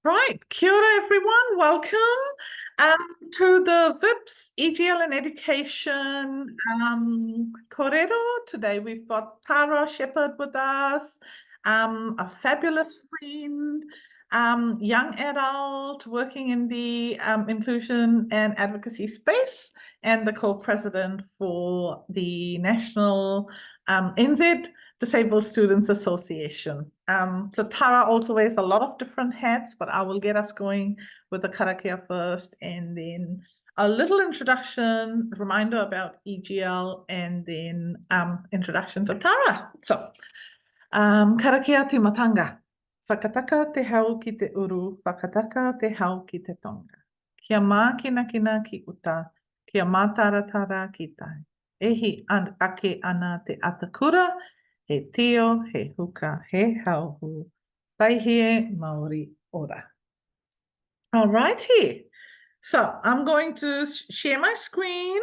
Right, kia ora everyone, welcome to the VIPS EGL and Education Korero. Today we've got Tara Shepherd with us, a fabulous friend, young adult working in the inclusion and advocacy space, and the co-president for the National NZ Disabled Students Association. So Tara also wears a lot of different hats, but I will get us going with the karakia first, and then a little introduction, reminder about EGL, and then introduction to Tara. So, karakia te matanga. Whakataka te hau ki te uru, whakataka te hau ki te tonga. Kia mā kina ki uta, kia mā taratara ki tai. Ehi ake ana te atakura, he tio, he huka, he hauhu, taihie Maori ora. All righty. So I'm going to share my screen.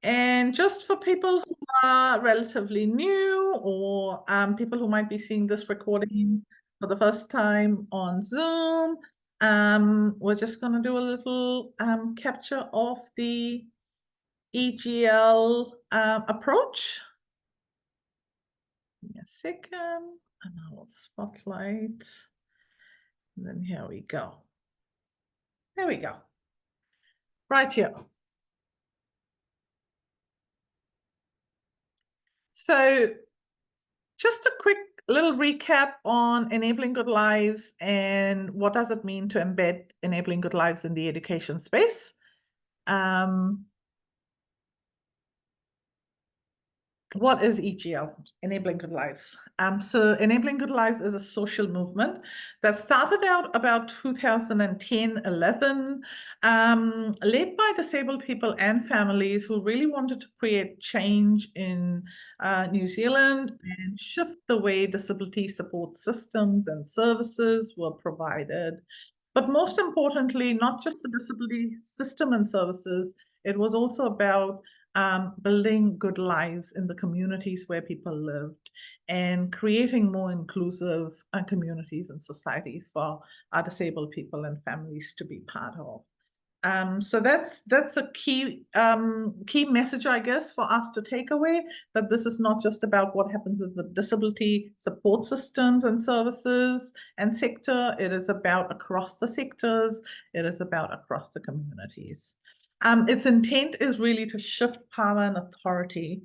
And just for people who are relatively new, or people who might be seeing this recording for the first time on Zoom, we're just going to do a little capture of the EGL approach. Give me a second, and I will spotlight. And then here we go. There we go. Right here. So just a quick little recap on enabling good lives and what does it mean to embed enabling good lives in the education space. What is EGL, Enabling Good Lives? So Enabling Good Lives is a social movement that started out about 2010-11, led by disabled people and families who really wanted to create change in New Zealand and shift the way disability support systems and services were provided. But most importantly, not just the disability system and services, it was also about building good lives in the communities where people lived and creating more inclusive communities and societies for our disabled people and families to be part of. So that's a key message, I guess, for us to take away, that this is not just about what happens with the disability support systems and services and sector. It is about across the sectors. It is about across the communities. Its intent is really to shift power and authority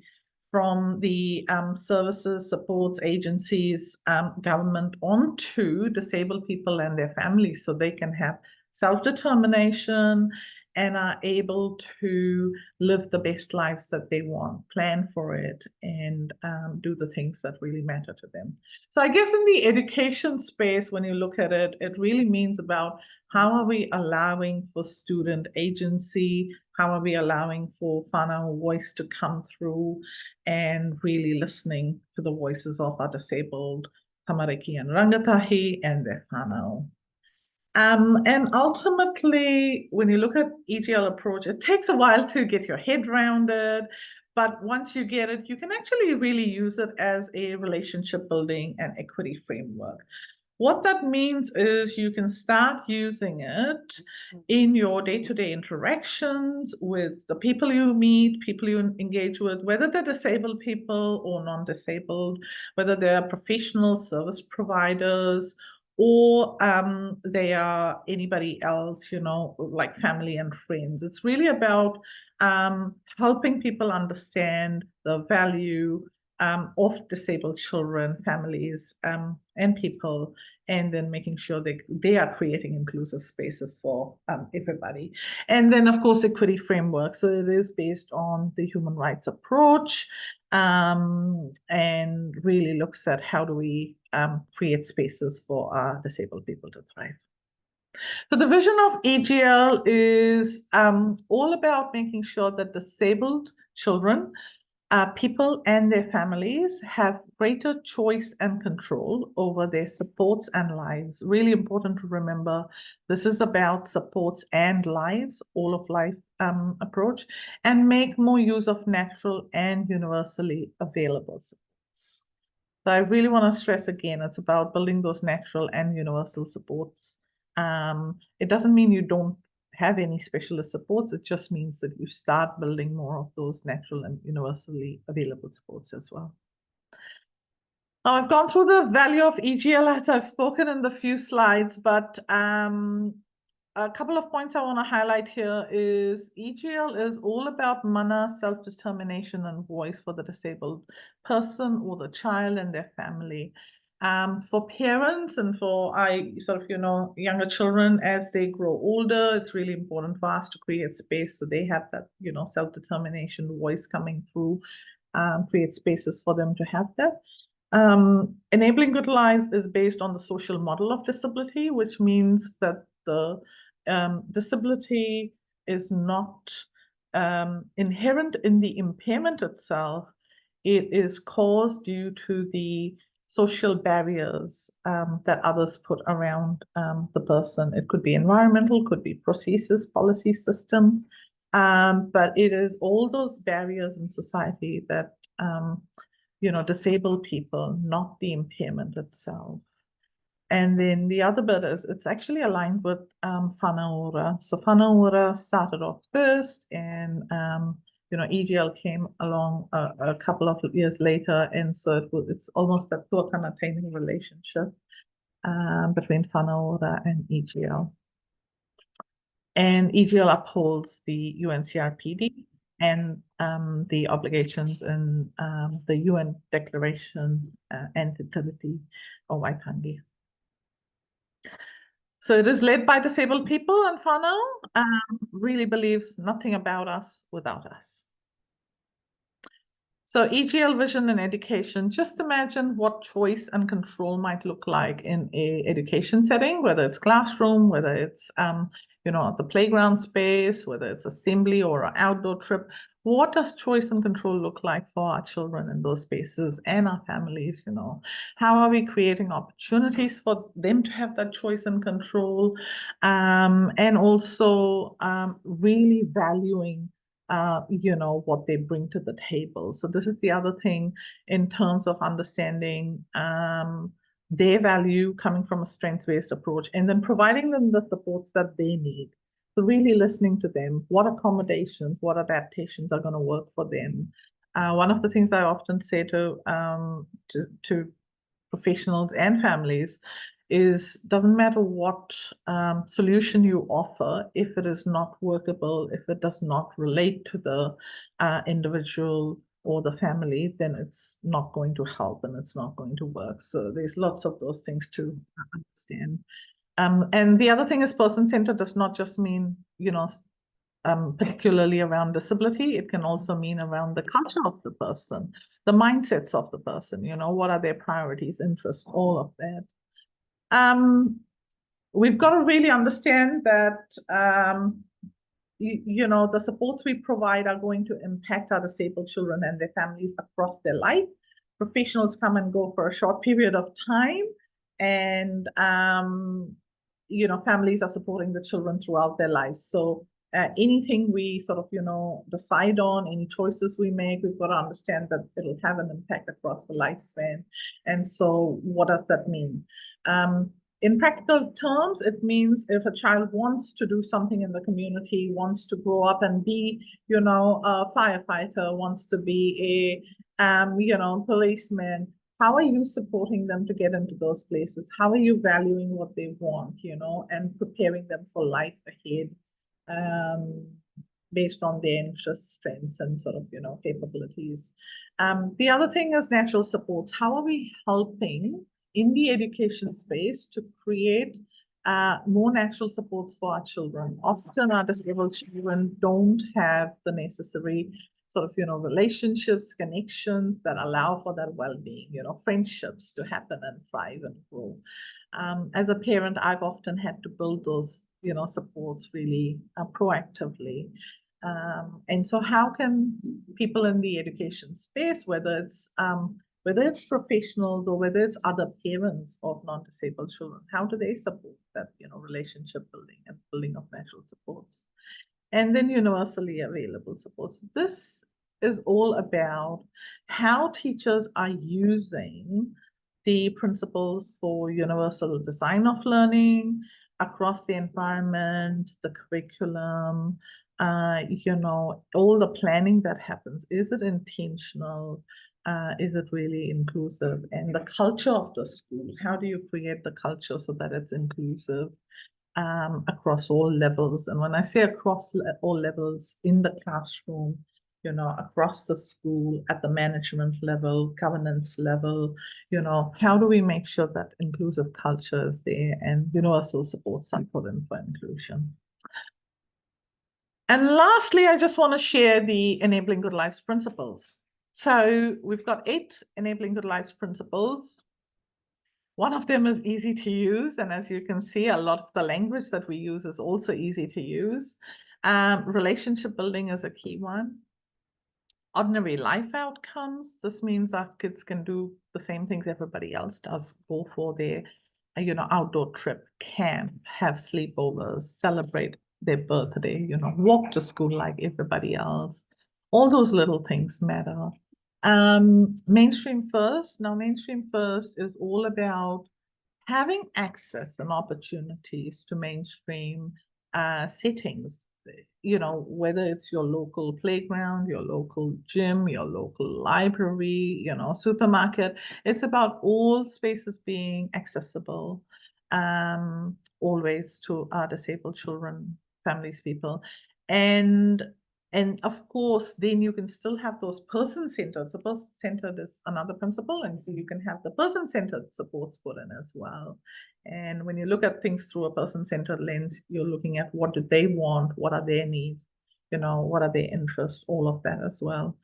from the services, supports, agencies, government onto disabled people and their families so they can have self-determination and are able to live the best lives that they want, plan for it, and do the things that really matter to them. So I guess in the education space, when you look at it, it really means about how are we allowing for student agency, how are we allowing for whānau voice to come through and really listening to the voices of our disabled tamariki and rangatahi and their whānau. And ultimately, when you look at EGL approach, it takes a while to get your head around it. But once you get it, you can actually really use it as a relationship building and equity framework. What that means is you can start using it in your day-to-day interactions with the people you meet, people you engage with, whether they're disabled people or non-disabled, whether they're professional service providers, or they are anybody else, you know, like family and friends. It's really about helping people understand the value of disabled children, families, and people, and then making sure they are creating inclusive spaces for everybody. And then, of course, equity framework. So it is based on the human rights approach, and really looks at how do we create spaces for our disabled people to thrive. So the vision of EGL is all about making sure that disabled children, people and their families have greater choice and control over their supports and lives. Really important to remember, this is about supports and lives, all of life approach, and make more use of natural and universally available supports. So I really want to stress again, it's about building those natural and universal supports. It doesn't mean you don't have any specialist supports. It just means that you start building more of those natural and universally available supports as well. Now, I've gone through the value of EGL as I've spoken in the few slides, but a couple of points I want to highlight here is EGL is all about mana, self-determination, and voice for the disabled person or the child and their family. For parents and for younger children as they grow older, it's really important for us to create space so they have that, self-determination voice coming through, create spaces for them to have that. Enabling good lives is based on the social model of disability, which means that the disability is not inherent in the impairment itself. It is caused due to the social barriers that others put around the person. It could be environmental, could be processes, policy systems, but it is all those barriers in society that disable people, not the impairment itself. And then the other bit is it's actually aligned with whanaora. So whanaora started off first, and EGL came along a couple of years later, and so it's almost a tuatana-tainui relationship between whanaora and EGL. And EGL upholds the UNCRPD and the obligations in the UN Declaration and Utility of Waitangi. So it is led by disabled people, and whānau really believes nothing about us without us. So EGL vision and education, just imagine what choice and control might look like in a education setting, whether it's classroom, whether it's the playground space, whether it's assembly or an outdoor trip. What does choice and control look like for our children in those spaces and our families? How are we creating opportunities for them to have that choice and control, and also really valuing what they bring to the table. So this is the other thing in terms of understanding their value coming from a strengths-based approach, and then providing them the supports that they need. So really listening to them, what accommodations, what adaptations are going to work for them. One of the things I often say to professionals and families is doesn't matter what solution you offer, if it is not workable, if it does not relate to the individual or the family, then it's not going to help and it's not going to work. So there's lots of those things to understand. And the other thing is person-centered does not just mean, particularly around disability. It can also mean around the culture of the person, the mindsets of the person, what are their priorities, interests, all of that. We've got to really understand that, the supports we provide are going to impact our disabled children and their families across their life. Professionals come and go for a short period of time, and, families are supporting the children throughout their lives. So anything we sort of, decide on, any choices we make, we've got to understand that it'll have an impact across the lifespan. And so what does that mean? In practical terms, it means if a child wants to do something in the community, wants to grow up and be, a firefighter, wants to be a, policeman, how are you supporting them to get into those places? How are you valuing what they want, and preparing them for life ahead, based on their interests, strengths, and sort of, capabilities. The other thing is natural supports. How are we helping in the education space to create more natural supports for our children? Often our disabled children don't have the necessary sort of, relationships, connections that allow for that well-being, friendships to happen and thrive and grow. As a parent, I've often had to build those, supports really proactively. And so how can people in the education space, whether it's professionals or whether it's other parents of non-disabled children, how do they support that, relationship building and building of natural supports? And then universally available supports. This is all about how teachers are using the principles for universal design of learning across the environment, the curriculum, all the planning that happens. Is it intentional? Is it really inclusive? And the culture of the school, how do you create the culture so that it's inclusive across all levels? And when I say across all levels, in the classroom, across the school, at the management level, governance level, how do we make sure that inclusive culture is there and universal supports are put in for inclusion? And lastly, I just want to share the Enabling Good Lives principles. So we've got 8 Enabling Good Lives principles. One of them is easy to use. And as you can see, a lot of the language that we use is also easy to use. Relationship building is a key one. Ordinary life outcomes. This means that kids can do the same things everybody else does, go for their, outdoor trip, camp, have sleepovers, celebrate their birthday, walk to school like everybody else. All those little things matter. Mainstream first. Now, mainstream first is all about having access and opportunities to mainstream settings, whether it's your local playground, your local gym, your local library, supermarket. It's about all spaces being accessible always to disabled children, families, people. And of course, then you can still have those person-centered. So person-centered is another principle, and you can have the person-centered supports put in as well. And when you look at things through a person-centered lens, you're looking at what do they want, what are their needs, what are their interests, all of that as well.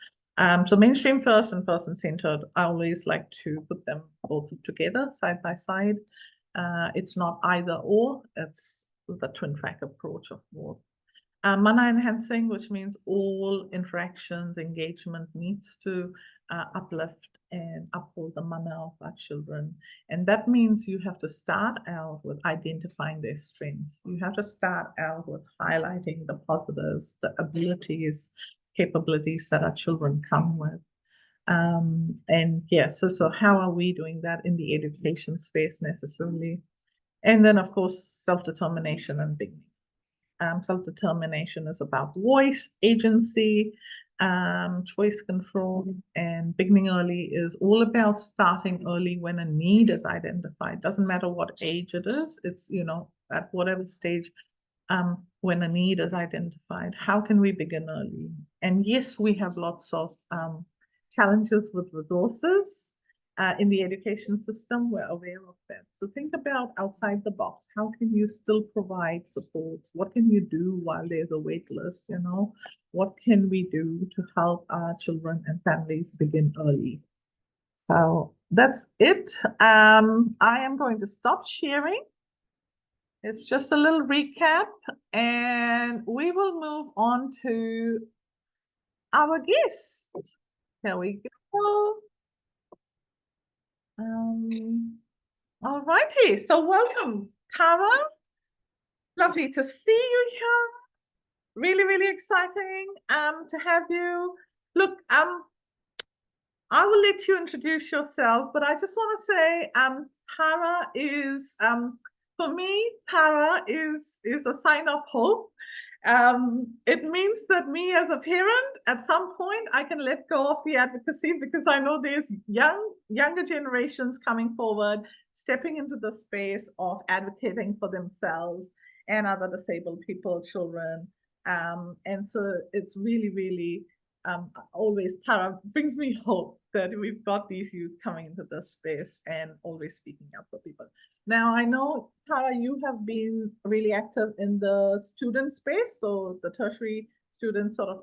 So mainstream first and person-centered, I always like to put them both together, side by side. It's not either or, it's the twin track approach of both. Mana enhancing, which means all interactions, engagement needs to uplift and uphold the mana of our children. And that means you have to start out with identifying their strengths. You have to start out with highlighting the positives, the abilities, capabilities that our children come with. And yeah, so how are we doing that in the education space necessarily? And then, of course, self-determination and dignity. Self-determination is about voice, agency, choice control, and beginning early is all about starting early when a need is identified. Doesn't matter what age it is, it's, at whatever stage, when a need is identified, how can we begin early? And yes, we have lots of challenges with resources in the education system. We're aware of that. So think about outside the box. How can you still provide support? What can you do while there's a wait list? What can we do to help our children and families begin early? So that's it. I am going to stop sharing. It's just a little recap, and we will move on to our guest. Here we go. All righty. So welcome, Tara. Lovely to see you here. Really, really exciting to have you. Look, I will let you introduce yourself, but I just want to say, Tara is, for me, Tara is a sign of hope. It means that me as a parent, at some point, I can let go of the advocacy because I know there's younger generations coming forward, stepping into the space of advocating for themselves and other disabled people, children. And so it's really, really always, Tara brings me hope that we've got these youth coming into this space and always speaking up for people. Now, I know, Tara, you have been really active in the student space, so the tertiary student sort of,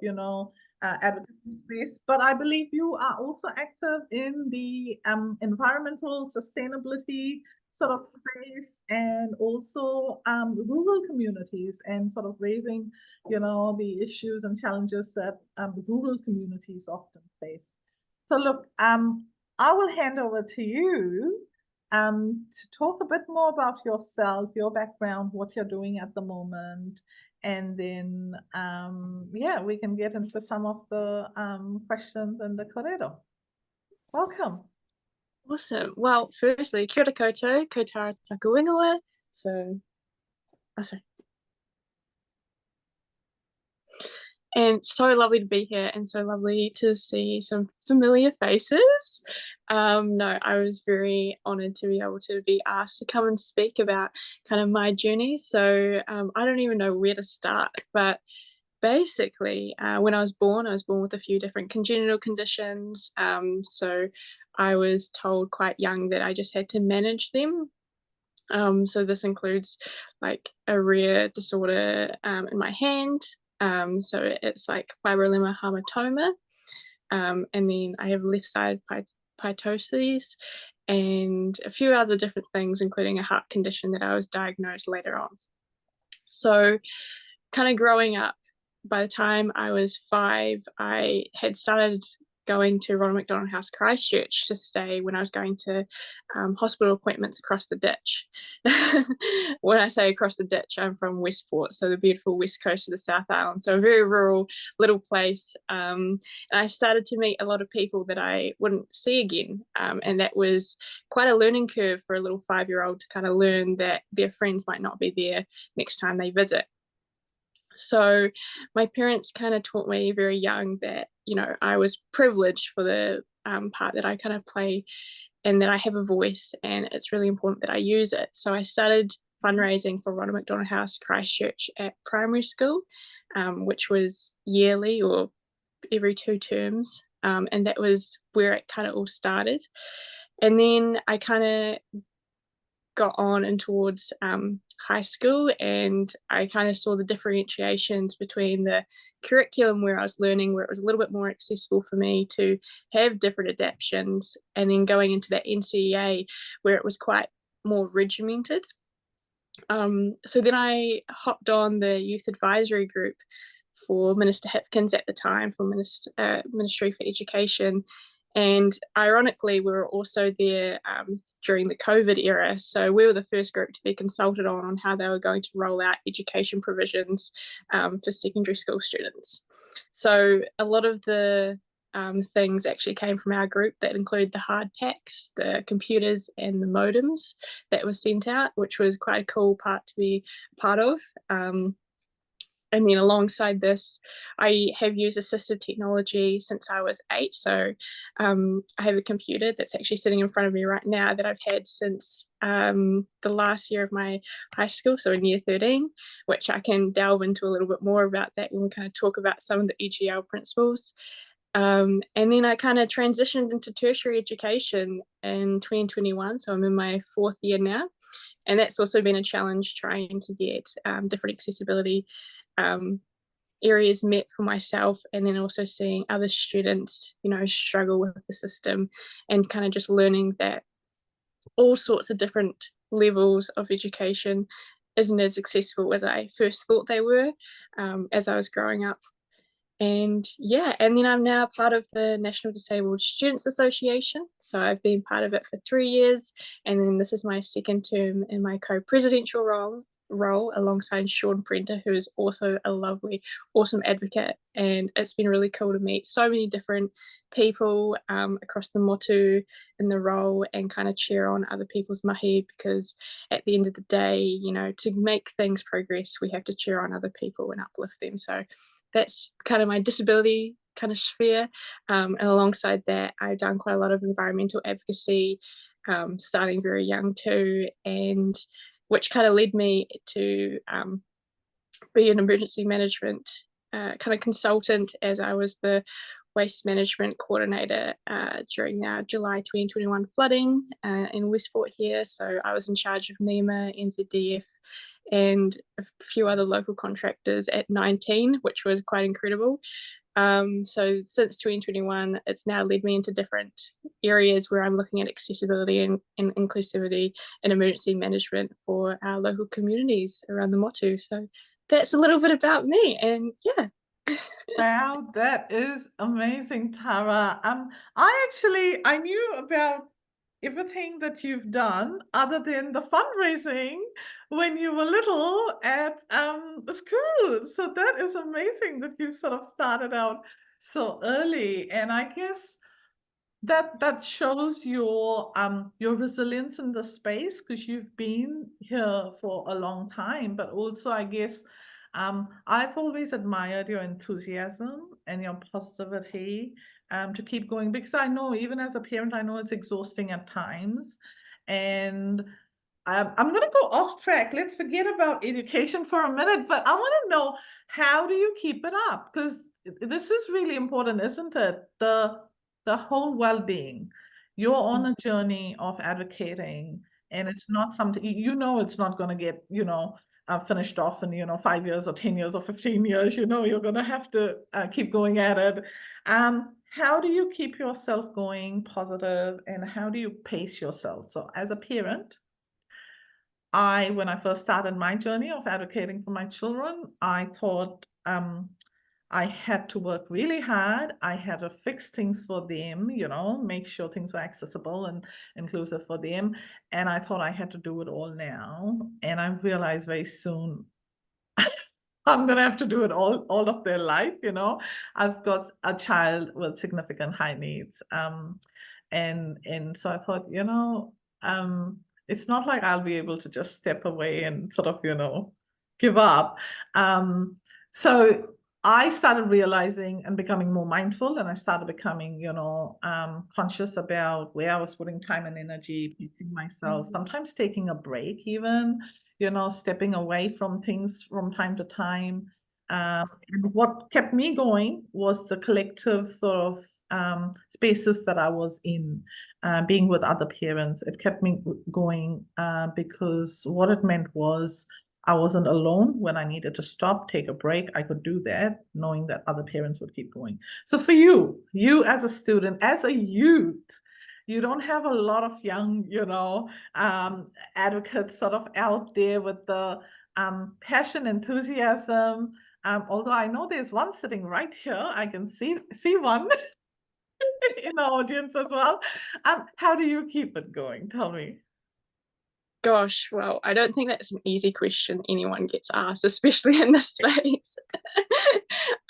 advocacy space, but I believe you are also active in the environmental sustainability sort of space and also rural communities and sort of raising, the issues and challenges that rural communities often face. So look, I will hand over to you to talk a bit more about yourself, your background, what you're doing at the moment, and then, yeah, we can get into some of the questions in the Korero. Welcome. Awesome. Well, firstly, kia ora koutou, ko tara taku ingoa. Sorry. And so lovely to be here and so lovely to see some familiar faces. No, I was very honoured to be able to be asked to come and speak about kind of my journey. So I don't even know where to start, but basically, when I was born with a few different congenital conditions. So I was told quite young that I just had to manage them. So this includes like a rare disorder in my hand. So it's like fibromyalgia hamartoma. And then I have left side pytosis and a few other different things, including a heart condition that I was diagnosed later on. So kind of growing up, by the time I was 5, I had started going to Ronald McDonald House Christchurch to stay when I was going to hospital appointments across the ditch. When I say across the ditch, I'm from Westport, so the beautiful west coast of the South Island, so a very rural little place. And I started to meet a lot of people that I wouldn't see again, and that was quite a learning curve for a little 5-year-old to kind of learn that their friends might not be there next time they visit. So my parents kind of taught me very young that, you know, I was privileged for the part that I kind of play and that I have a voice and it's really important that I use it. So I started fundraising for Ronald McDonald House Christchurch at primary school, which was yearly or every 2 terms. And that was where it kind of all started. And then I kind of got on and towards high school, and I kind of saw the differentiations between the curriculum where I was learning, where it was a little bit more accessible for me to have different adaptations, and then going into that NCEA where it was quite more regimented. So then I hopped on the youth advisory group for Minister Hipkins at the time, for Ministry for Education. And ironically, we were also there during the COVID era. So we were the first group to be consulted on how they were going to roll out education provisions for secondary school students. So a lot of the things actually came from our group that include the hard packs, the computers and the modems that were sent out, which was quite a cool part to be part of. And then alongside this, I have used assistive technology since I was 8. So I have a computer that's actually sitting in front of me right now that I've had since the last year of my high school, so in year 13, which I can delve into a little bit more about that when we kind of talk about some of the EGL principles. And then I kind of transitioned into tertiary education in 2021. So I'm in my 4th year now. And that's also been a challenge trying to get different accessibility areas met for myself, and then also seeing other students, you know, struggle with the system, and kind of just learning that all sorts of different levels of education isn't as accessible as I first thought they were as I was growing up. And yeah, and then I'm now part of the National Disabled Students Association. So I've been part of it for 3 years, and then this is my 2nd term in my co-presidential role alongside Sean Prenter, who is also a lovely, awesome advocate. And it's been really cool to meet so many different people across the motu in the role and kind of cheer on other people's mahi, because at the end of the day, you know, to make things progress, we have to cheer on other people and uplift them. So that's kind of my disability kind of sphere. And alongside that, I've done quite a lot of environmental advocacy, starting very young too, and which kind of led me to be an emergency management kind of consultant, as I was the waste management coordinator during our July 2021 flooding in Westport here. So I was in charge of NEMA, NZDF, and a few other local contractors at 19, which was quite incredible. So since 2021, it's now led me into different areas where I'm looking at accessibility and inclusivity and emergency management for our local communities around the motu. So that's a little bit about me, and yeah. Wow, that is amazing, Tara. I knew about everything that you've done other than the fundraising when you were little at the school. So that is amazing that you sort of started out so early. And I guess that shows your resilience in the space because you've been here for a long time. But also, I guess I've always admired your enthusiasm and your positivity to keep going because I know even as a parent, I know it's exhausting at times. And I'm going to go off track. Let's forget about education for a minute, but I want to know, how do you keep it up? Because this is really important, isn't it? The whole well-being. You're on a journey of advocating, and it's not something you know it's not going to get, finished off in 5 years or 10 years or 15 years. You're going to have to keep going at it. How do you keep yourself going positive, and how do you pace yourself? So as a parent, when I first started my journey of advocating for my children, I thought I had to work really hard. I had to fix things for them, make sure things were accessible and inclusive for them. And I thought I had to do it all now. And I realized very soon I'm gonna have to do it all of their life, I've got a child with significant high needs. And so I thought, it's not like I'll be able to just step away and sort of, give up. So I started realizing and becoming more mindful, and I started becoming, conscious about where I was putting time and energy, pacing myself, sometimes taking a break even, stepping away from things from time to time. And what kept me going was the collective sort of spaces that I was in, being with other parents. It kept me going because what it meant was I wasn't alone when I needed to stop, take a break. I could do that, knowing that other parents would keep going. So for you as a student, as a youth, you don't have a lot of young, advocates sort of out there with the passion, enthusiasm. Although I know there's one sitting right here, I can see one in the audience as well. How do you keep it going? Tell me. Gosh, well, I don't think that's an easy question anyone gets asked, especially in this space.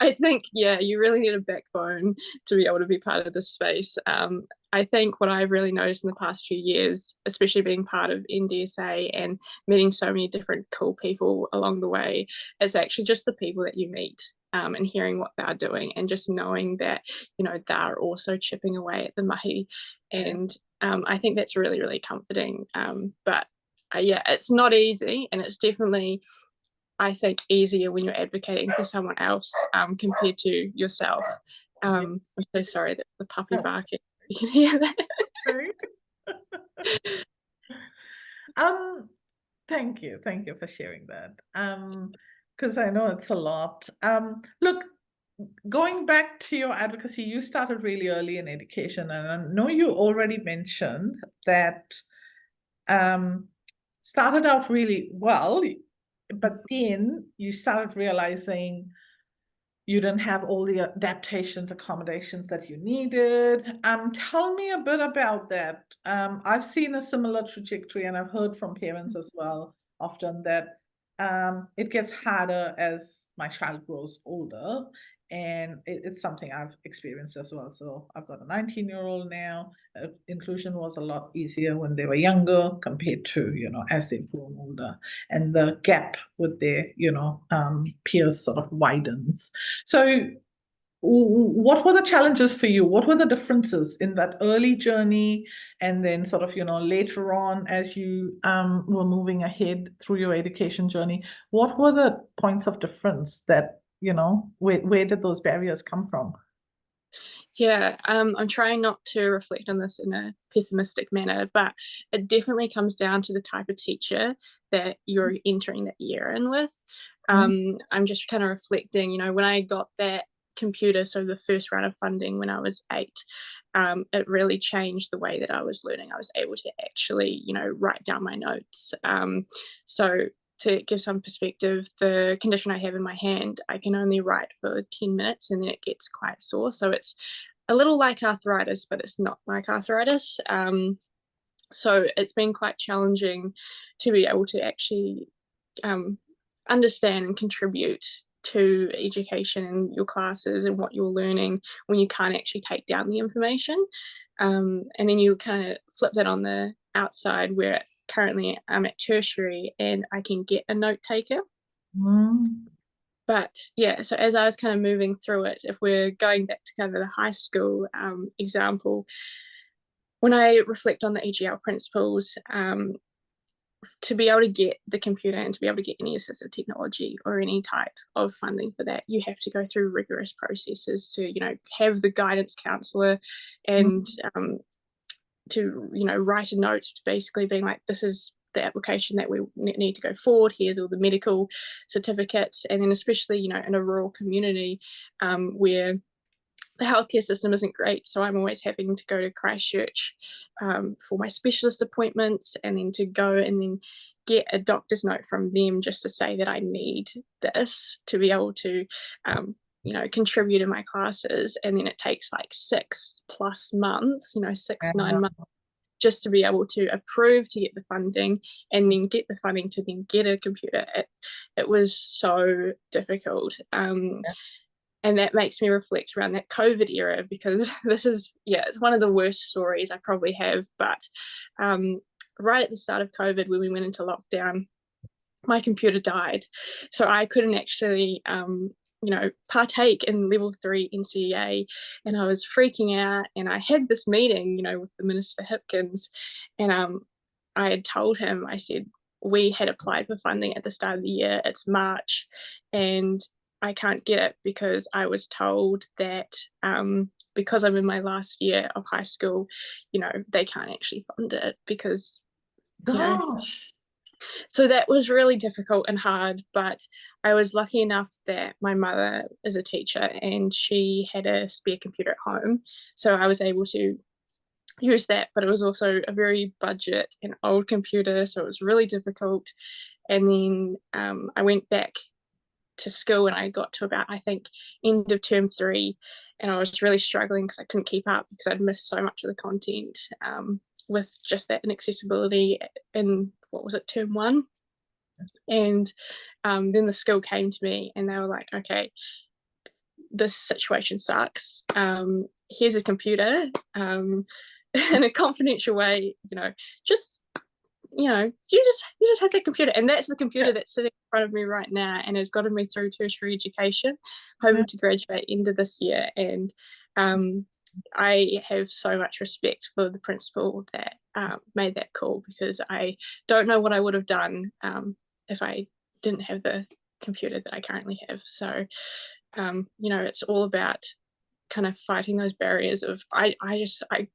I think, yeah, you really need a backbone to be able to be part of this space. I think what I've really noticed in the past few years, especially being part of NDSA and meeting so many different cool people along the way, is actually just the people that you meet. And hearing what they're doing and just knowing that, they're also chipping away at the mahi. And I think that's really, really comforting. But yeah, it's not easy, and it's definitely, I think, easier when you're advocating for someone else compared to yourself. I'm so sorry that the puppy Yes. barking. You can hear that. Okay. Um, Thank you. Thank you for sharing that. Because I know it's a lot. Look, going back to your advocacy, you started really early in education, and I know you already mentioned that um, started out really well, but then you started realizing you didn't have all the adaptations, accommodations that you needed. Tell me a bit about that. I've seen a similar trajectory, and I've heard from parents as well often that it gets harder as my child grows older. And it's something I've experienced as well. So I've got a 19-year-old now. Inclusion was a lot easier when they were younger compared to, as they've grown older. And the gap with their, peers sort of widens. So what were the challenges for you? What were the differences in that early journey and then sort of, later on as you were moving ahead through your education journey? What were the points of difference that, where did those barriers come from? Yeah, I'm trying not to reflect on this in a pessimistic manner, but it definitely comes down to the type of teacher that you're entering that year in with. I'm just kind of reflecting, when I got that computer, so the first round of funding when I was 8, it really changed the way that I was learning. I was able to actually, write down my notes. So to give some perspective, the condition I have in my hand, I can only write for 10 minutes and then it gets quite sore. So it's a little like arthritis, but it's not like arthritis. So it's been quite challenging to be able to actually understand and contribute to education and your classes and what you're learning when you can't actually take down the information. And then you kind of flip that on the outside, where currently I'm at tertiary and I can get a note taker. Mm. But yeah, so as I was kind of moving through it, if we're going back to kind of the high school example, when I reflect on the EGL principles, to be able to get the computer and to be able to get any assistive technology or any type of funding for that, you have to go through rigorous processes to, have the guidance counselor and to, write a note basically being like, this is the application that we need to go forward. Here's all the medical certificates. And then especially, in a rural community where the healthcare system isn't great, so I'm always having to go to Christchurch for my specialist appointments, and then to go and then get a doctor's note from them just to say that I need this to be able to, contribute in my classes. And then it takes like 6+ months, 6-9 months, just to be able to approve to get the funding, and then get the funding to then get a computer. It was so difficult. And that makes me reflect around that COVID era, because this is, it's one of the worst stories I probably have. But right at the start of COVID, when we went into lockdown, my computer died. So I couldn't actually, partake in level 3 NCEA, and I was freaking out. And I had this meeting, with the Minister Hipkins, and I had told him, I said, we had applied for funding at the start of the year, it's March, and I can't get it because I was told that because I'm in my last year of high school, they can't actually fund it because, Gosh. So that was really difficult and hard. But I was lucky enough that my mother is a teacher and she had a spare computer at home. So I was able to use that, but it was also a very budget and old computer. So it was really difficult. And then I went back to school, and I got to about, I think, end of term 3, and I was really struggling because I couldn't keep up because I'd missed so much of the content with just that inaccessibility in, what was it, term 1. And then the school came to me and they were like, okay, this situation sucks. Here's a computer in a confidential way, just you just have that computer, and that's the computer that's sitting in front of me right now and has gotten me through tertiary education, hoping to graduate end of this year. And I have so much respect for the principal that made that call, because I don't know what I would have done if I didn't have the computer that I currently have. So it's all about kind of fighting those barriers of, I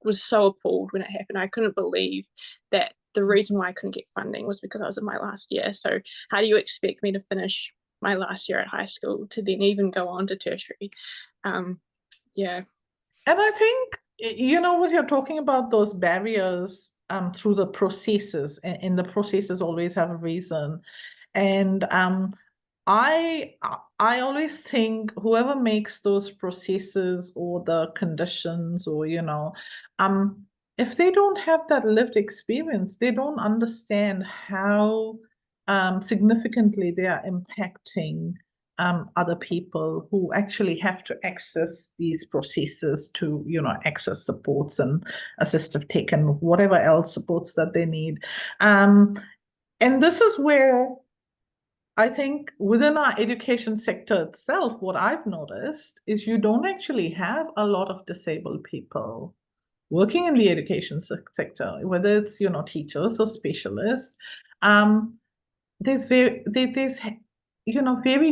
was so appalled when it happened. I couldn't believe that the reason why I couldn't get funding was because I was in my last year. So how do you expect me to finish my last year at high school to then even go on to tertiary? Yeah. And I think, what you're talking about, those barriers through the processes, and the processes always have a reason. And I always think whoever makes those processes or the conditions, or if they don't have that lived experience, they don't understand how significantly they are impacting other people who actually have to access these processes to, access supports and assistive tech and whatever else supports that they need. And this is where I think within our education sector itself, what I've noticed is you don't actually have a lot of disabled people working in the education sector, whether it's, teachers or specialists. There's very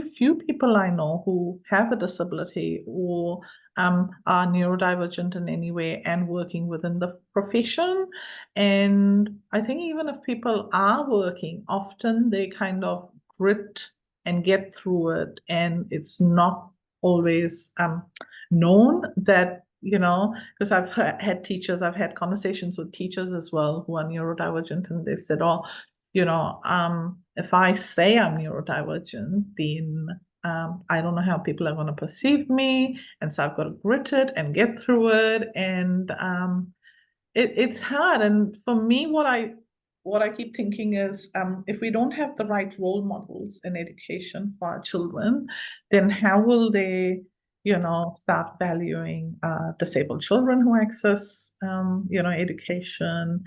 few people I know who have a disability or are neurodivergent in any way and working within the profession. And I think even if people are working, often they kind of grit and get through it, and it's not always known that, because I've had teachers, I've had conversations with teachers as well who are neurodivergent, and they've said, oh, if I say I'm neurodivergent, then I don't know how people are going to perceive me. And so I've got to grit it and get through it. And it's hard. And for me, what I keep thinking is, if we don't have the right role models in education for our children, then how will they, start valuing disabled children who access, education?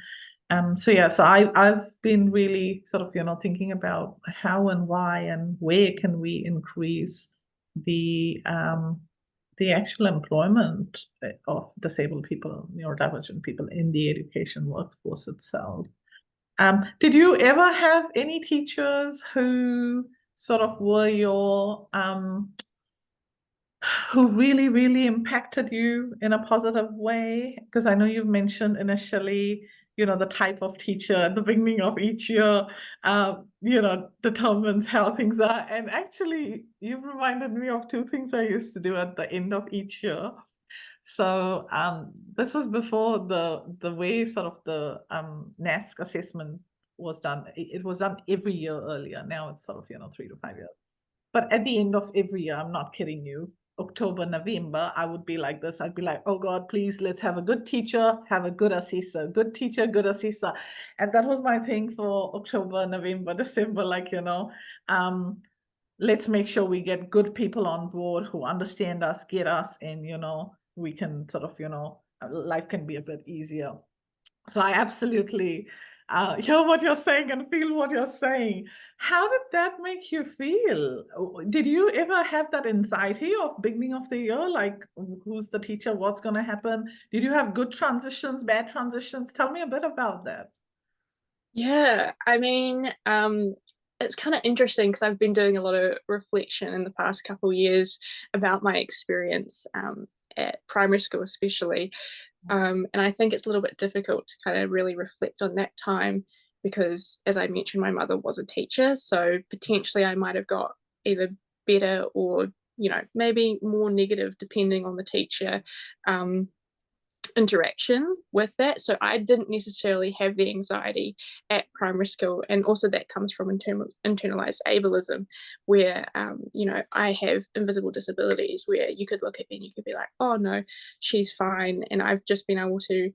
So I've been really sort of, thinking about how and why and where can we increase the actual employment of disabled people, neurodivergent people in the education workforce itself. Did you ever have any teachers who sort of were your who really, really impacted you in a positive way? Because I know you've mentioned initially, the type of teacher at the beginning of each year, determines how things are. And actually, you've reminded me of two things I used to do at the end of each year. So this was before the way sort of the NASC assessment was done. It was done every year earlier. Now it's sort of 3 to 5 years. But at the end of every year, I'm not kidding you, October, November, I would be like this. I'd be like, oh God, please, let's have a good teacher, have a good assessor, good teacher, good assessor. And that was my thing for October, November, December, let's make sure we get good people on board who understand us, get us, and, we can sort of, life can be a bit easier. So I absolutely hear what you're saying and feel what you're saying. How did that make you feel? Did you ever have that anxiety of beginning of the year? Like, who's the teacher? What's going to happen? Did you have good transitions, bad transitions? Tell me a bit about that. Yeah, I mean, it's kind of interesting because I've been doing a lot of reflection in the past couple of years about my experience at primary school, especially. And I think it's a little bit difficult to kind of really reflect on that time because, as I mentioned, my mother was a teacher. So potentially I might have got either better or, maybe more negative depending on the teacher. Interaction with that. So I didn't necessarily have the anxiety at primary school. And also that comes from internalized ableism, where, I have invisible disabilities where you could look at me and you could be like, oh no, she's fine. And I've just been able to,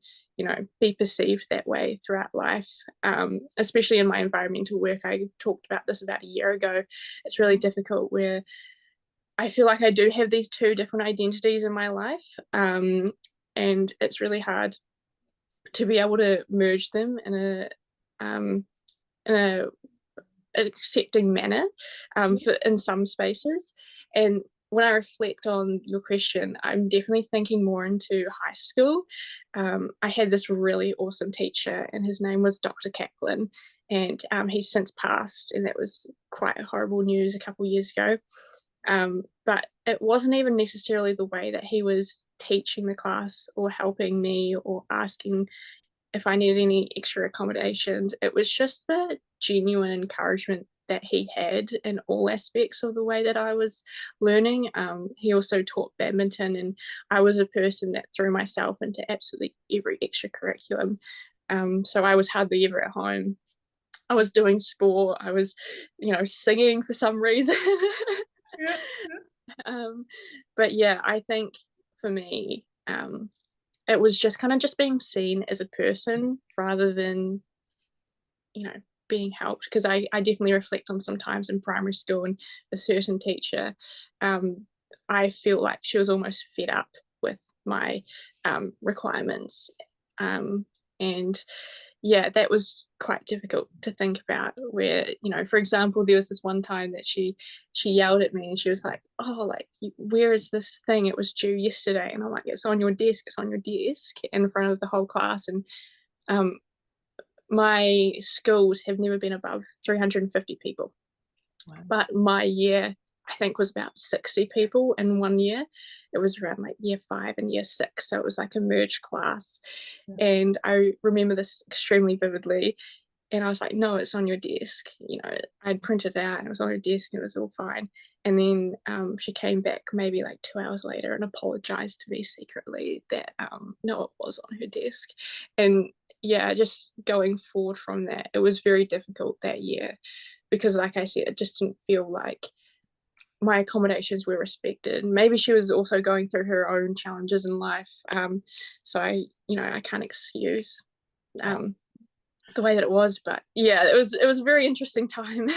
be perceived that way throughout life, especially in my environmental work. I talked about this about a year ago. It's really difficult where I feel like I do have these two different identities in my life. And it's really hard to be able to merge them in a an accepting manner in some spaces. And when I reflect on your question, I'm definitely thinking more into high school. I had this really awesome teacher, and his name was Dr. Kaplan, and he's since passed, and that was quite horrible news a couple of years ago. But it wasn't even necessarily the way that he was teaching the class or helping me or asking if I needed any extra accommodations. It was just the genuine encouragement that he had in all aspects of the way that I was learning. He also taught badminton, and I was a person that threw myself into absolutely every extracurriculum. So I was hardly ever at home. I was doing sport. I was, singing for some reason. Yeah. But yeah, I think for me, it was just kind of just being seen as a person rather than, being helped. Because I definitely reflect on some times in primary school and a certain teacher, I feel like she was almost fed up with my requirements. And yeah, that was quite difficult to think about where, for example, there was this one time that she yelled at me and she was like, oh, like, where is this thing? It was due yesterday. And I'm like, it's on your desk, it's on your desk in front of the whole class. And my schools have never been above 350 people. Wow. But my year, I think, was about 60 people in one year. It was around like year 5 and year 6. So it was like a merged class. Yeah. And I remember this extremely vividly. And I was like, no, it's on your desk. I'd printed it out and it was on her desk and it was all fine. And then she came back maybe like 2 hours later and apologized to me secretly that no, it was on her desk. And yeah, just going forward from that, it was very difficult that year because, like I said, it just didn't feel like my accommodations were respected. Maybe she was also going through her own challenges in life. So I can't excuse um, the way that it was, but yeah, it was a very interesting time.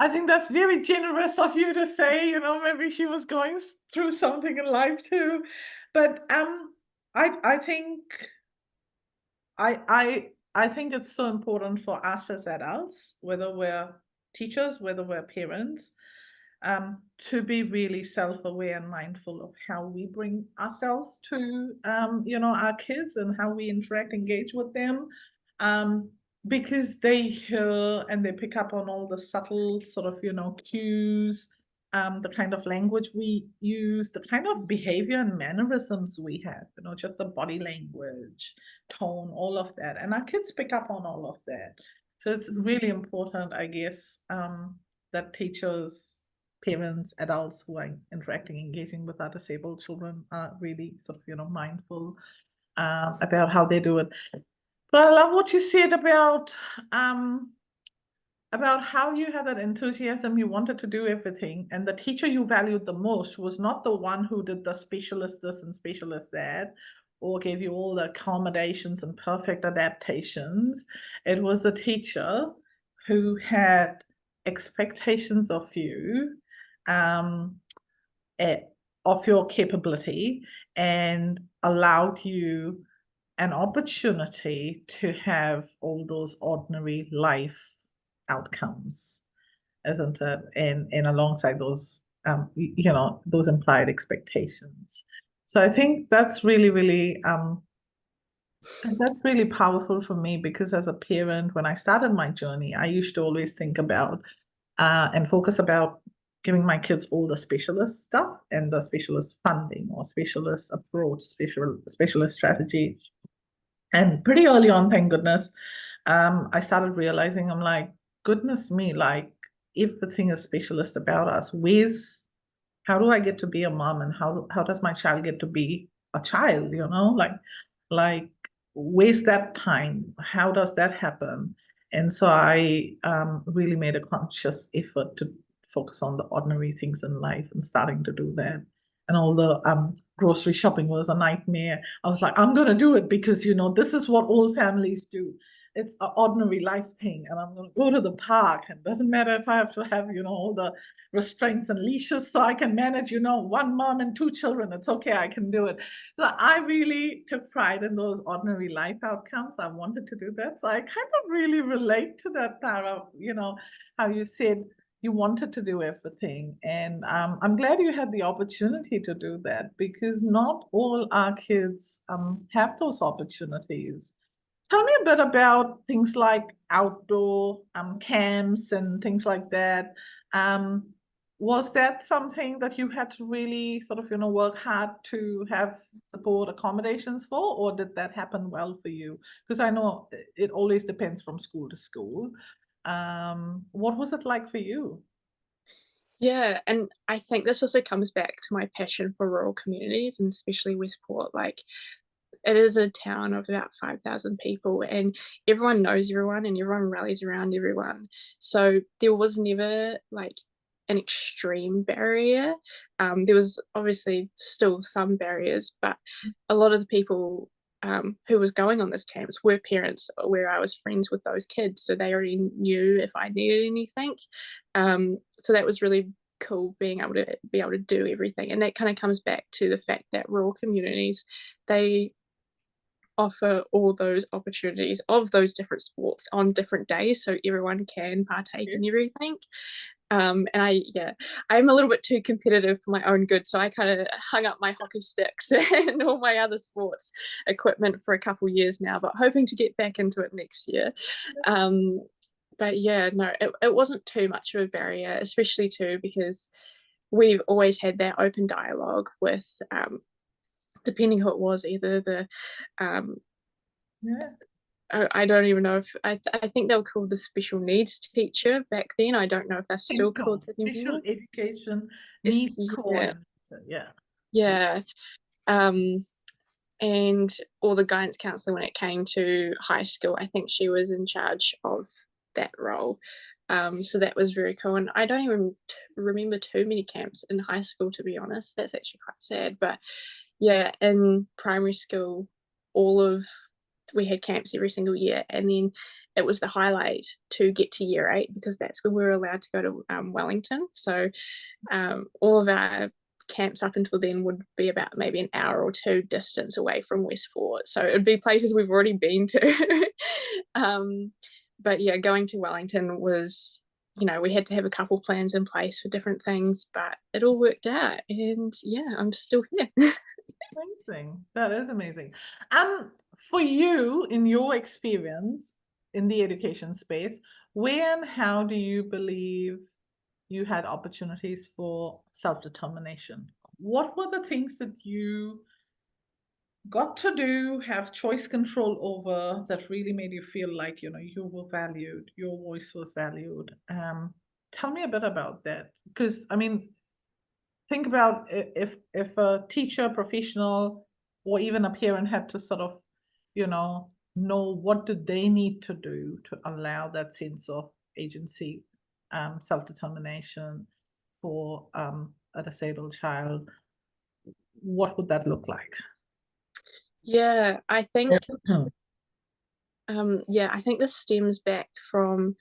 I think that's very generous of you to say, maybe she was going through something in life too. But I think I think it's so important for us as adults, whether we're teachers, whether we're parents, to be really self-aware and mindful of how we bring ourselves to our kids and how we interact, engage with them. Um, because they hear and they pick up on all the subtle sort of, cues, the kind of language we use, the kind of behavior and mannerisms we have, just the body language, tone, all of that. And our kids pick up on all of that. So it's really important, I guess, that teachers, parents, adults who are interacting, engaging with our disabled children are really sort of, mindful about how they do it. But I love what you said about how you had that enthusiasm, you wanted to do everything, and the teacher you valued the most was not the one who did the specialist this and specialist that, or gave you all the accommodations and perfect adaptations. It was a teacher who had expectations of you, um, of your capability, and allowed you an opportunity to have all those ordinary life outcomes, isn't it? And alongside those, those implied expectations. So I think that's really powerful for me, because as a parent, when I started my journey, I used to always think about and focus about giving my kids all the specialist stuff and the specialist funding or specialist approach, specialist strategy. And pretty early on, thank goodness, I started realizing, I'm like, goodness me, like everything is specialist about us. How do I get to be a mom, and how does my child get to be a child, like where's that time? How does that happen? And so I really made a conscious effort to focus on the ordinary things in life and starting to do that. And all the grocery shopping was a nightmare. I was like, I'm going to do it because, this is what all families do. It's an ordinary life thing. And I'm going to go to the park. And it doesn't matter if I have to have, all the restraints and leashes so I can manage, one mom and two children. It's okay. I can do it. So I really took pride in those ordinary life outcomes. I wanted to do that. So I kind of really relate to that, Tara, how you said you wanted to do everything. And I'm glad you had the opportunity to do that, because not all our kids have those opportunities. Tell me a bit about things like outdoor camps and things like that. Um, was that something that you had to really sort of, work hard to have support accommodations for, or did that happen well for you? Because I know it always depends from school to school. What was it like for you? Yeah, and I think this also comes back to my passion for rural communities, and especially Westport. Like, it is a town of about 5,000 people, and everyone knows everyone, and everyone rallies around everyone. So there was never like an extreme barrier. There was obviously still some barriers, but a lot of the people who was going on this camps were parents where I was friends with those kids, so they already knew if I needed anything. So that was really cool, being able to do everything, and that kind of comes back to the fact that rural communities, they offer all those opportunities of those different sports on different days, so everyone can partake in everything. And I'm a little bit too competitive for my own good, so I kind of hung up my hockey sticks and all my other sports equipment for a couple years now, but hoping to get back into it next year. Um, but yeah, no, it wasn't too much of a barrier, especially too because we've always had that open dialogue with depending who it was, either the um, Yeah. I don't even know if I think they were called the special needs teacher back then. I don't know if they're still called that Special anymore. education It's, needs yeah, coordinator. Yeah. yeah. Um, and or the guidance counselor when it came to high school. I think she was in charge of that role. So that was very cool. And I don't even remember too many camps in high school, to be honest. That's actually quite sad. But yeah, in primary school, all of we had camps every single year, and then it was the highlight to get to year 8 because that's when we were allowed to go to Wellington. So all of our camps up until then would be about maybe an hour or two distance away from Westport. So it'd be places we've already been to. But yeah, going to Wellington was, we had to have a couple plans in place for different things, but it all worked out. And yeah, I'm still here. Amazing. That is amazing. For you, in your experience in the education space, where and how do you believe you had opportunities for self-determination? What were the things that you got to do, have choice control over, that really made you feel like, you were valued, your voice was valued? Tell me a bit about that. Because, I mean, think about if a teacher, professional, or even a parent had to sort of, know what do they need to do to allow that sense of agency, self-determination for a disabled child, what would that look like? Yeah, I think Hmm. I think this stems back from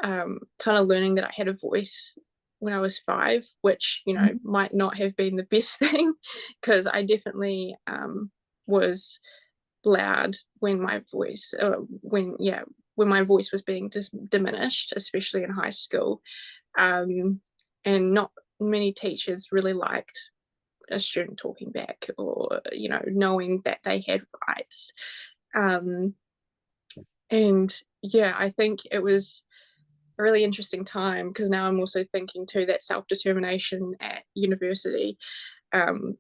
kind of learning that I had a voice when I was 5, which might not have been the best thing because I definitely was loud when my voice when my voice was being diminished, especially in high school, and not many teachers really liked a student talking back or knowing that they had rights. um, and yeah, I think it was a really interesting time because now I'm also thinking too that self-determination at university. um,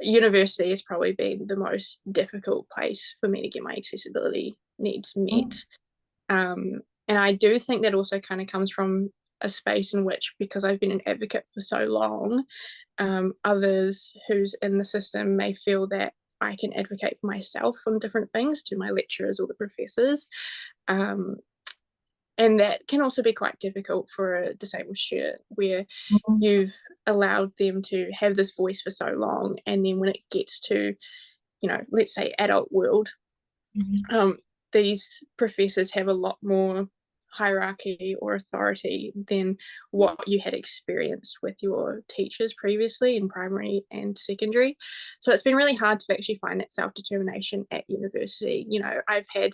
University has probably been the most difficult place for me to get my accessibility needs met. And I do think that also kind of comes from a space in which, because I've been an advocate for so long, others who's in the system may feel that I can advocate for myself on different things to my lecturers or the professors. Um, and that can also be quite difficult for a disabled student where Mhm. you've allowed them to have this voice for so long, and then when it gets to, let's say adult world, Mhm. these professors have a lot more hierarchy or authority than what you had experienced with your teachers previously in primary and secondary. So it's been really hard to actually find that self-determination at university. I've had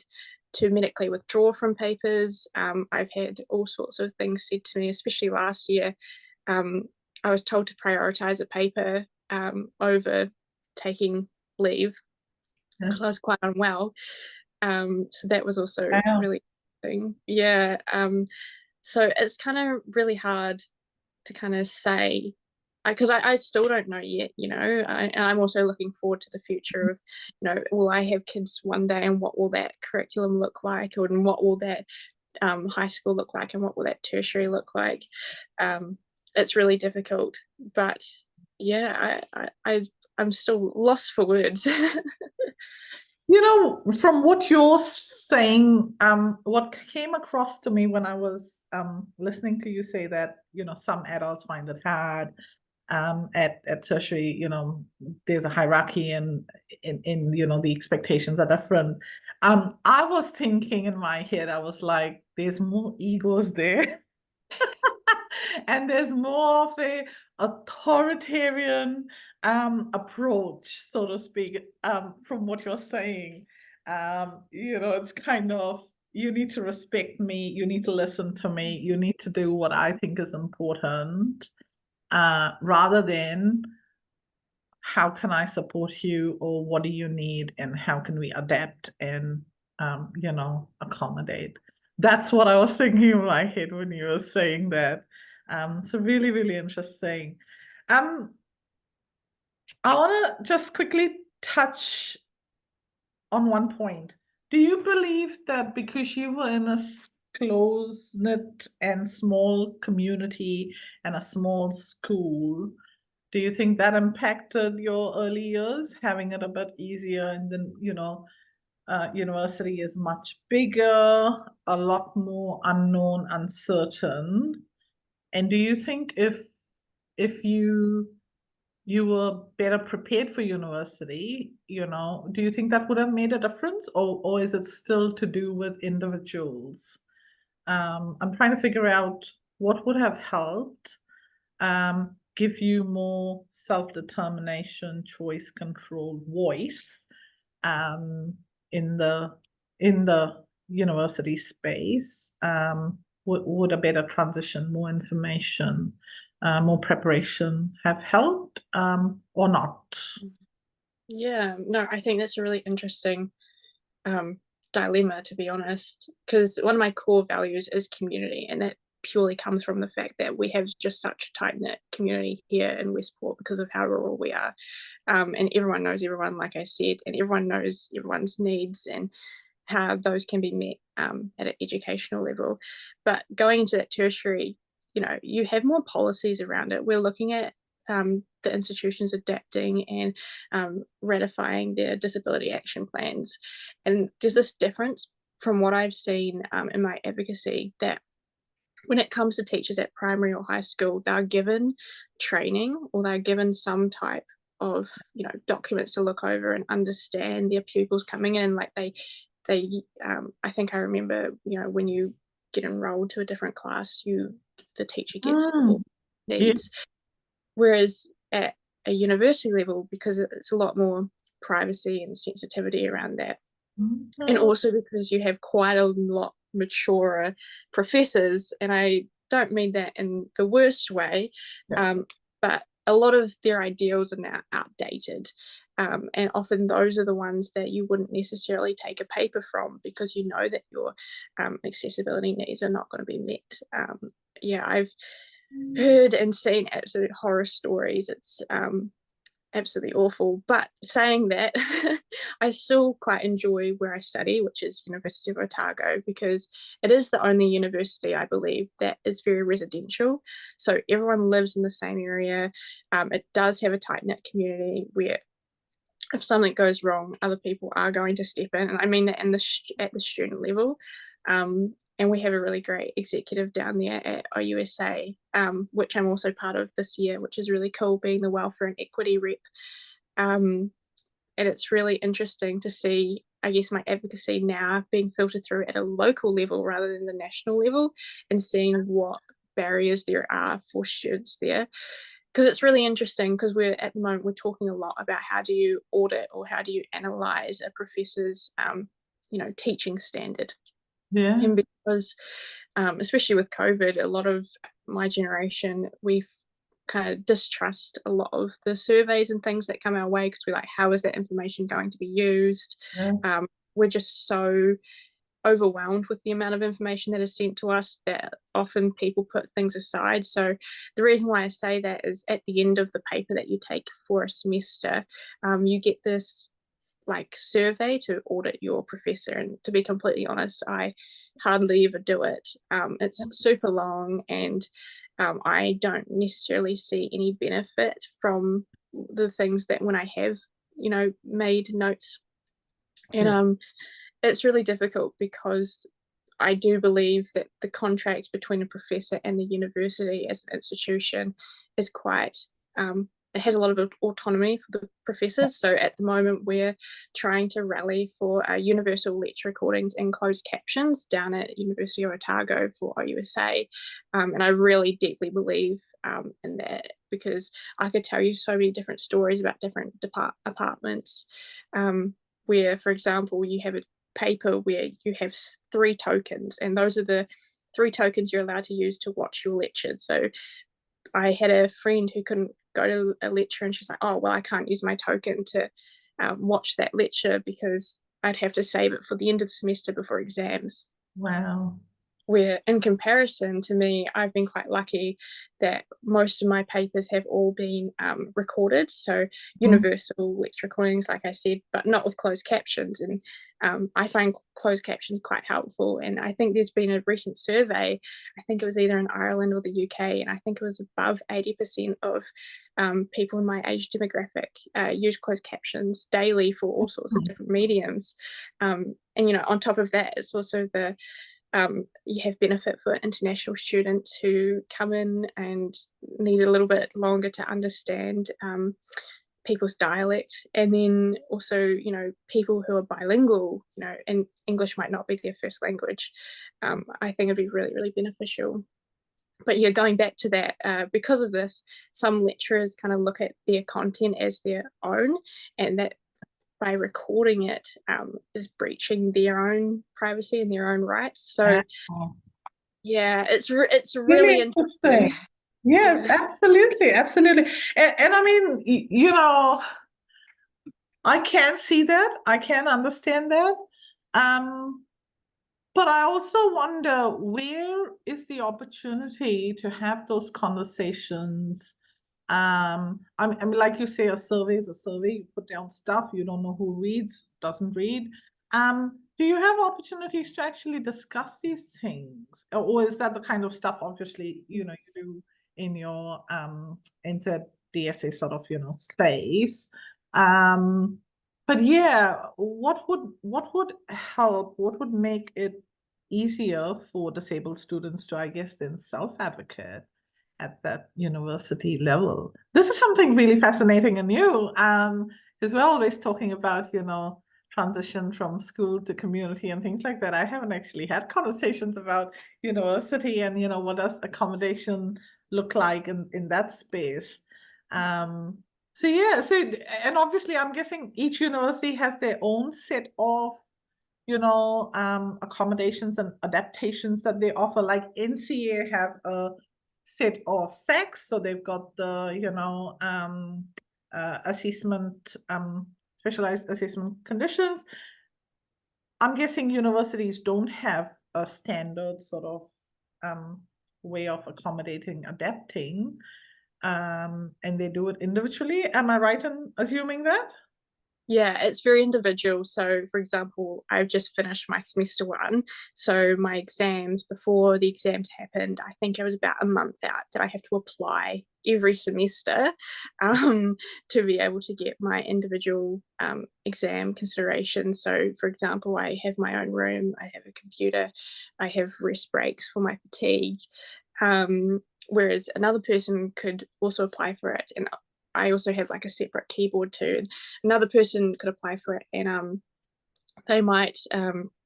to medically withdraw from papers. I've had all sorts of things said to me, especially last year. I was told to prioritize a paper over taking leave Yeah. because I was quite unwell. So that was also Wow. really interesting. Yeah. So it's kind of really hard to kind of say because I still don't know yet, and I'm also looking forward to the future of, will I have kids one day and what will that curriculum look like, or and what will that high school look like and what will that tertiary look like? It's really difficult, but yeah, I'm still lost for words. From what you're saying, what came across to me when I was listening to you say that, some adults find it hard, at tertiary, there's a hierarchy and in the expectations are different. I was thinking in my head, I was like, there's more egos there. And there's more of a authoritarian approach, so to speak, from what you're saying. It's kind of, you need to respect me, you need to listen to me, you need to do what I think is important, rather than how can I support you, or what do you need and how can we adapt and accommodate. That's what I was thinking in my head when you were saying that. So really, really interesting. Um, I want to just quickly touch on one point. Do you believe that because you were in a close-knit and small community and a small school, do you think that impacted your early years, having it a bit easier and then, university is much bigger, a lot more unknown, uncertain. And do you think if you were better prepared for university, do you think that would have made a difference, or is it still to do with individuals? I'm trying to figure out what would have helped give you more self-determination, choice, control, voice in the university space. Would a better transition, more information, more preparation have helped, or not? Yeah, no, I think that's a really interesting dilemma, to be honest, because one of my core values is community, and that purely comes from the fact that we have just such a tight knit community here in Westport because of how rural we are. And everyone knows everyone, like I said, and everyone knows everyone's needs and how those can be met at an educational level. But going into that tertiary, you have more policies around it. We're looking at the institutions adapting and ratifying their disability action plans. And there's this difference from what I've seen in my advocacy, that when it comes to teachers at primary or high school, they're given training, or they're given some type of documents to look over and understand their pupils coming in. Like they I think I remember, when you get enrolled to a different class, the teacher gives all needs. Yes. Whereas at a university level, because it's a lot more privacy and sensitivity around that, and also because you have quite a lot maturer professors, and I don't mean that in the worst way, Yeah. but a lot of their ideals are now outdated, and often those are the ones that you wouldn't necessarily take a paper from, because you know that your accessibility needs are not going to be met. Yeah, I've heard and seen absolute horror stories. It's absolutely awful. But saying that, I still quite enjoy where I study, which is University of Otago, because it is the only university, I believe, that is very residential. So everyone lives in the same area. It does have a tight-knit community where if something goes wrong, other people are going to step in. And I mean that at the student level. And we have a really great executive down there at OUSA, which I'm also part of this year, which is really cool, being the welfare and equity rep. And it's really interesting to see, I guess, my advocacy now being filtered through at a local level rather than the national level, and seeing what barriers there are for students there. Because it's really interesting, because at the moment we're talking a lot about how do you audit or how do you analyze a professor's teaching standard. Yeah. And because especially with COVID, a lot of my generation, we've kind of distrust a lot of the surveys and things that come our way, because we're like, how is that information going to be used? Yeah. We're just so overwhelmed with the amount of information that is sent to us that often people put things aside. So the reason why I say that is, at the end of the paper that you take for a semester, you get this survey to audit your professor, and to be completely honest, I hardly ever do it. It's super long, and I don't necessarily see any benefit from the things that when I have made notes. And it's really difficult, because I do believe that the contract between a professor and the university as an institution is quite it has a lot of autonomy for the professors. So at the moment, we're trying to rally for universal lecture recordings and closed captions down at University of Otago for OUSA. And I really deeply believe in that, because I could tell you so many different stories about different apartments where, for example, you have a paper where you have 3 tokens, and those are the 3 tokens you're allowed to use to watch your lecture. So I had a friend who couldn't go to a lecture, and she's like, oh, well, I can't use my token to watch that lecture, because I'd have to save it for the end of the semester before exams. Wow. where in comparison to me, I've been quite lucky that most of my papers have all been recorded. So Mhm. universal lecture recordings, like I said, but not with closed captions. And I find closed captions quite helpful. And I think there's been a recent survey, I think it was either in Ireland or the UK, and I think it was above 80% of people in my age demographic use closed captions daily for all sorts of different mediums. And, you know, on top of that, it's also the you have benefit for international students who come in and need a little bit longer to understand people's dialect, and then also, you know, people who are bilingual, you know, and English might not be their first language. I think it'd be really, really beneficial. But yeah, going back to that, because of this, some lecturers kind of look at their content as their own, and that by recording it is breaching their own privacy and their own rights. So Yeah. yeah, it's Really really interesting. interesting. Yeah, Yeah. absolutely, absolutely. And I mean, you know, I can see that. I can understand that. Um, but I also wonder, where is the opportunity to have those conversations? I mean, like you say, a survey is a survey. You put down stuff, you don't know who reads, doesn't read. Do you have opportunities to actually discuss these things? Or is that the kind of stuff, obviously, you know, you do in your into the essay sort of, you know, space? Um, but yeah, what would help? What would make it easier for disabled students to, I guess, then self-advocate at that university level? This is something really fascinating and new, because we're always talking about, you know, transition from school to community and things like that. I haven't actually had conversations about university and, you know, what does accommodation look like in that space. Um, so yeah, and obviously I'm guessing each university has their own set of, you know, accommodations and adaptations that they offer. Like NCA have a set of SACs, so they've got the, you know, assessment, specialized assessment conditions. I'm guessing universities don't have a standard sort of way of accommodating, adapting, and they do it individually. Am I right in assuming that? Yeah, it's very individual. So, for example, I've just finished my semester one. So, my exams, before the exams happened, I think I was about a month out that I have to apply every semester um, to be able to get my individual exam consideration. So, for example, I have my own room, I have a computer, I have rest breaks for my fatigue. Whereas another person could also apply for it, and I also have like a separate keyboard too. Another person could apply for it, and they might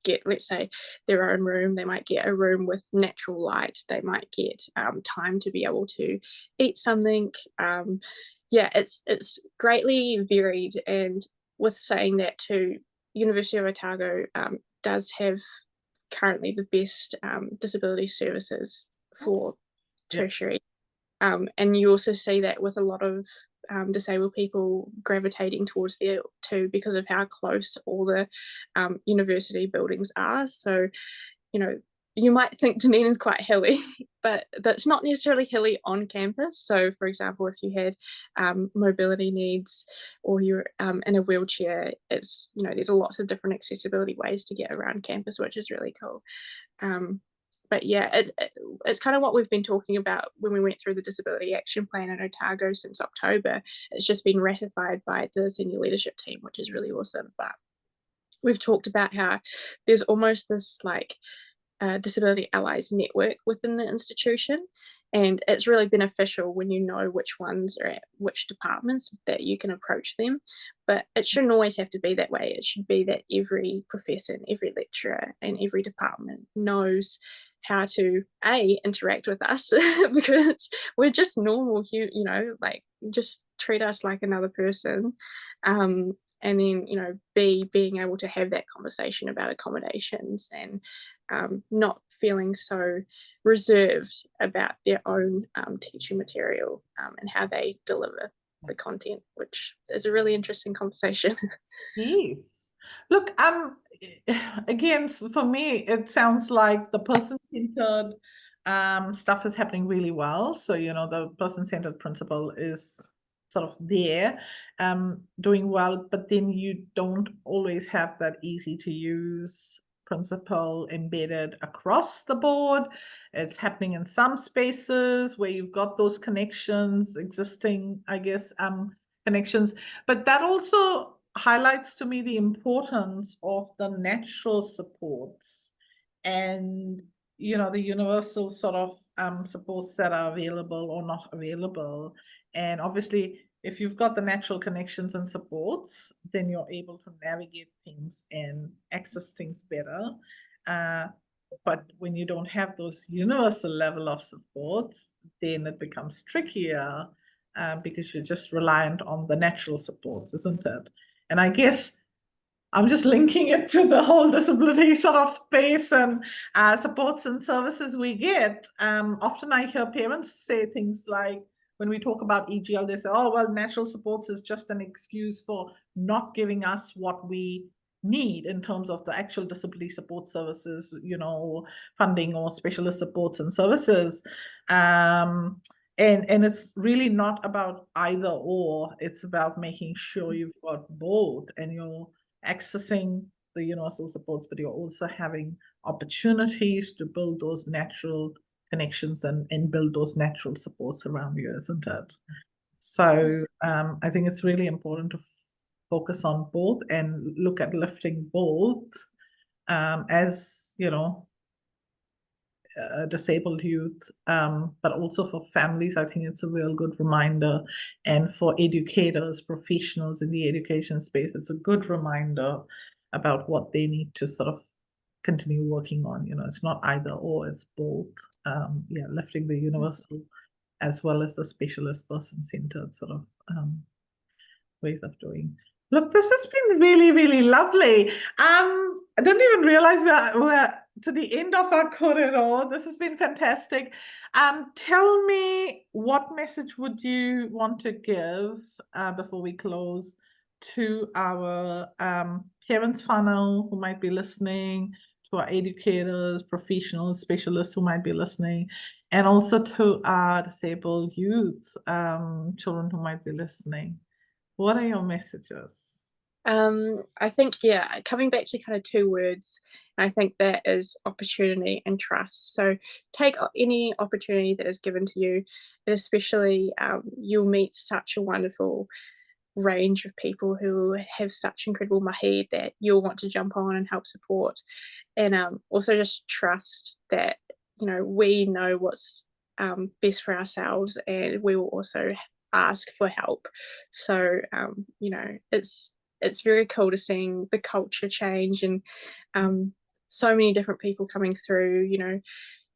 get, let's say, their own room. They might get a room with natural light. They might get time to be able to eat something. Yeah, it's greatly varied. And with saying that too, University of Otago does have currently the best disability services for Yeah. tertiary. And you also see that with a lot of disabled people gravitating towards there too, because of how close all the university buildings are. So, you know, you might think Dunedin's quite hilly, but that's not necessarily hilly on campus. So, for example, if you had mobility needs or you're in a wheelchair, it's, you know, there's lots of different accessibility ways to get around campus, which is really cool. Um, but yeah, it's kind of what we've been talking about when we went through the Disability Action Plan in Otago since October. It's just been ratified by the senior leadership team, which is really awesome. But we've talked about how there's almost this like disability allies network within the institution, and it's really beneficial when you know which ones are at which departments that you can approach them. But it shouldn't always have to be that way. It should be that every professor and every lecturer and every department knows how to interact with us because we're just normal, you know, like just treat us like another person. And then, you know, being able to have that conversation about accommodations and not feeling so reserved about their own teaching material and how they deliver. the content, which is a really interesting conversation. Yes. Look, again, for me, it sounds like the person-centered stuff is happening really well. So, the person-centered principle is sort of there, doing well, but then you don't always have that easy-to-use principle embedded across the board. It's happening in some spaces where you've got those connections, existing, I guess, connections, but that also highlights to me the importance of the natural supports and the universal sort of supports that are available or not available. And obviously, if you've got the natural connections and supports, then you're able to navigate things and access things better. But when you don't have those universal level of supports, then it becomes trickier because you're just reliant on the natural supports, isn't it? And I guess I'm just linking it to the whole disability sort of space and supports and services we get. Often I hear parents say things like, when we talk about EGL, they say, oh, well, natural supports is just an excuse for not giving us what we need in terms of the actual disability support services, funding or specialist supports and services. And it's really not about either or. It's about making sure you've got both and you're accessing the universal supports, but you're also having opportunities to build those natural connections and build those natural supports around you, isn't it? So I think it's really important to focus on both and look at lifting both as disabled youth, but also for families. I think it's a real good reminder, and for educators, professionals in the education space, it's a good reminder about what they need to sort of continue working on. It's not either or, it's both. Lifting the universal as well as the specialist person-centered sort of ways of doing. Look, this has been really, really lovely. I didn't even realize we're to the end of our Korero. This has been fantastic. Tell me, what message would you want to give before we close to our parents funnel who might be listening, to our educators, professionals, specialists who might be listening, and also to our disabled youth, children who might be listening? What are your messages? I think, coming back to kind of two words, I think that is opportunity and trust. So take any opportunity that is given to you, and especially you'll meet such a wonderful range of people who have such incredible mahi that you'll want to jump on and help support. And also just trust that, we know what's best for ourselves, and we will also ask for help. So it's very cool to seeing the culture change and so many different people coming through,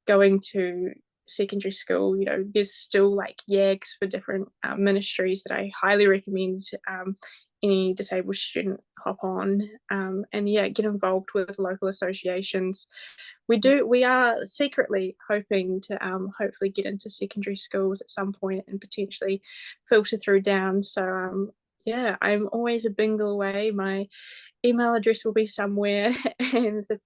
going to secondary school. There's still like yags for different ministries that I highly recommend any disabled student hop on, and get involved with local associations. We are secretly hoping to hopefully get into secondary schools at some point and potentially filter through down. So I'm always a bingle away. My email address will be somewhere, and the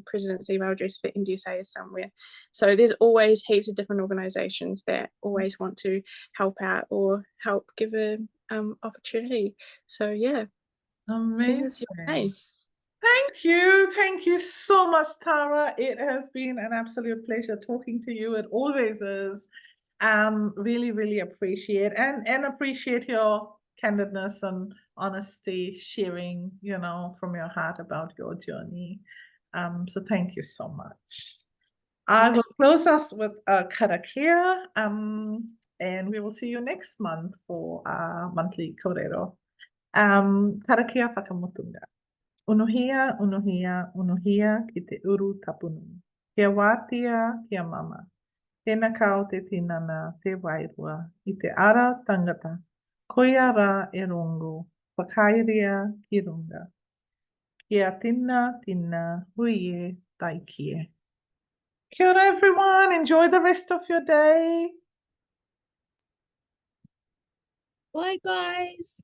president's email address for NDSA is somewhere. So there's always heaps of different organisations that always want to help out or help give a opportunity. So send us your way. Thank you so much, Tara. It has been an absolute pleasure talking to you. It always is. Really, really appreciate and appreciate your candidness and honesty, sharing, from your heart about your journey. So thank you so much. I will close us with a karakia, and we will see you next month for our monthly Korero. Karakia whakamutunga. Unuhia, unuhia, unuhia ki te uru tapunu. Kia wātia, kia mama. Tēnā kau te tinana, te wairua, i te ara tangata. Koia rā e rongo, whakairia ki runga. Kia tina, tina, huie, taikie. Kia ora, everyone. Enjoy the rest of your day. Bye, guys.